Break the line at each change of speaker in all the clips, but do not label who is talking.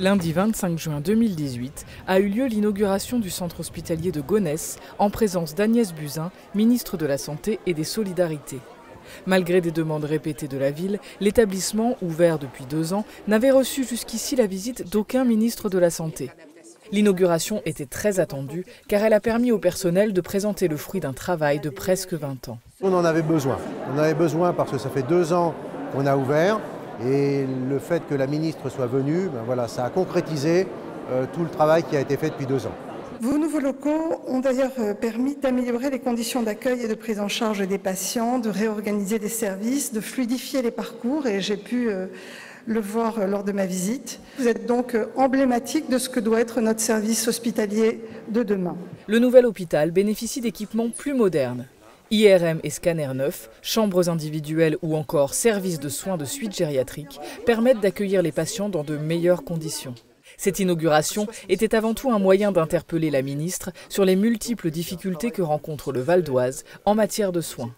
Lundi 25 juin 2018 a eu lieu l'inauguration du centre hospitalier de Gonesse en présence d'Agnès Buzyn, ministre de la Santé et des Solidarités. Malgré des demandes répétées de la ville, l'établissement, ouvert depuis 2 ans, n'avait reçu jusqu'ici la visite d'aucun ministre de la Santé. L'inauguration était très attendue car elle a permis au personnel de présenter le fruit d'un travail de presque 20 ans.
On en avait besoin. On en avait besoin parce que ça fait 2 ans qu'on a ouvert. Et le fait que la ministre soit venue, voilà, ça a concrétisé tout le travail qui a été fait depuis 2 ans.
Vos nouveaux locaux ont d'ailleurs permis d'améliorer les conditions d'accueil et de prise en charge des patients, de réorganiser des services, de fluidifier les parcours et j'ai pu le voir lors de ma visite. Vous êtes donc emblématique de ce que doit être notre service hospitalier de demain.
Le nouvel hôpital bénéficie d'équipements plus modernes. IRM et scanners neufs, chambres individuelles ou encore services de soins de suite gériatrique permettent d'accueillir les patients dans de meilleures conditions. Cette inauguration était avant tout un moyen d'interpeller la ministre sur les multiples difficultés que rencontre le Val d'Oise en matière de soins.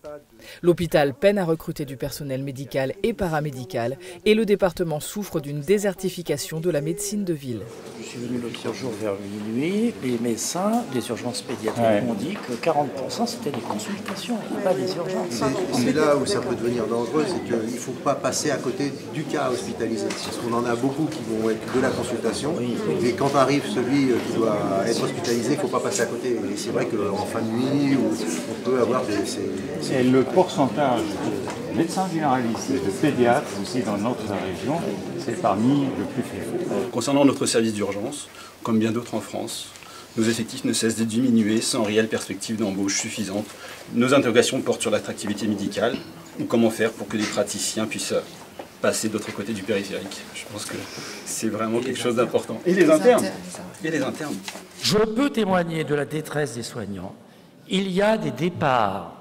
L'hôpital peine à recruter du personnel médical et paramédical et le département souffre d'une désertification de la médecine de ville.
Je suis venu l'autre jour vers minuit, les médecins des urgences pédiatriques m'ont dit que 40% c'était des consultations, pas des urgences.
C'est là où ça peut devenir dangereux, c'est qu'il ne faut pas passer à côté du cas hospitalisé. Parce qu'on en a beaucoup qui vont être de la consultation, mais quand arrive celui qui doit être hospitalisé, il ne faut pas passer à côté. Et c'est vrai qu'en fin de nuit, on peut avoir
Et le pourcentage de médecins généralistes et de pédiatres aussi dans notre région, c'est parmi le plus faible.
Concernant notre service d'urgence, comme bien d'autres en France, nos effectifs ne cessent de diminuer sans réelle perspective d'embauche suffisante. Nos interrogations portent sur l'attractivité médicale ou comment faire pour que les praticiens puissent passer de l'autre côté du périphérique. Je pense que c'est vraiment quelque chose d'important. Et les internes. Et les internes.
Je peux témoigner de la détresse des soignants. Il y a des départs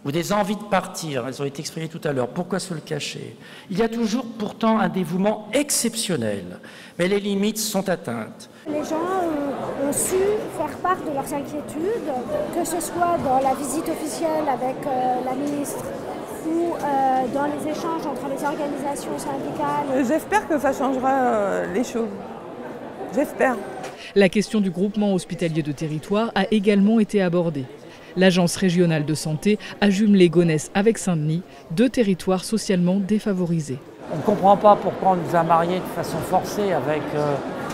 ou des envies de partir, elles ont été exprimées tout à l'heure, pourquoi se le cacher? Il y a toujours pourtant un dévouement exceptionnel, mais les limites sont atteintes.
Les gens ont su faire part de leurs inquiétudes, que ce soit dans la visite officielle avec la ministre ou dans les échanges entre les organisations syndicales.
J'espère que ça changera les choses. J'espère.
La question du groupement hospitalier de territoire a également été abordée. L'Agence régionale de santé a jumelé Gonesse avec Saint-Denis, 2 territoires socialement défavorisés.
On ne comprend pas pourquoi on nous a mariés de façon forcée avec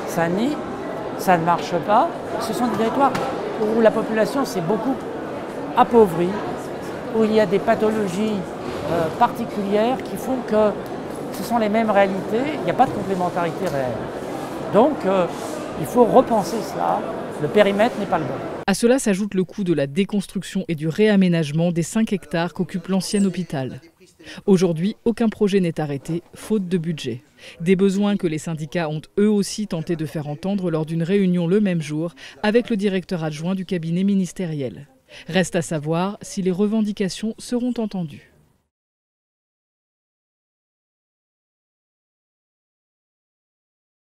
Saint-Denis. Ça ne marche pas. Ce sont des territoires où la population s'est beaucoup appauvrie, où il y a des pathologies particulières qui font que ce sont les mêmes réalités. Il n'y a pas de complémentarité réelle. Donc, il faut repenser cela. Le périmètre n'est pas le bon.
À cela s'ajoute le coût de la déconstruction et du réaménagement des 5 hectares qu'occupe l'ancien hôpital. Aujourd'hui, aucun projet n'est arrêté, faute de budget. Des besoins que les syndicats ont eux aussi tenté de faire entendre lors d'une réunion le même jour avec le directeur adjoint du cabinet ministériel. Reste à savoir si les revendications seront entendues.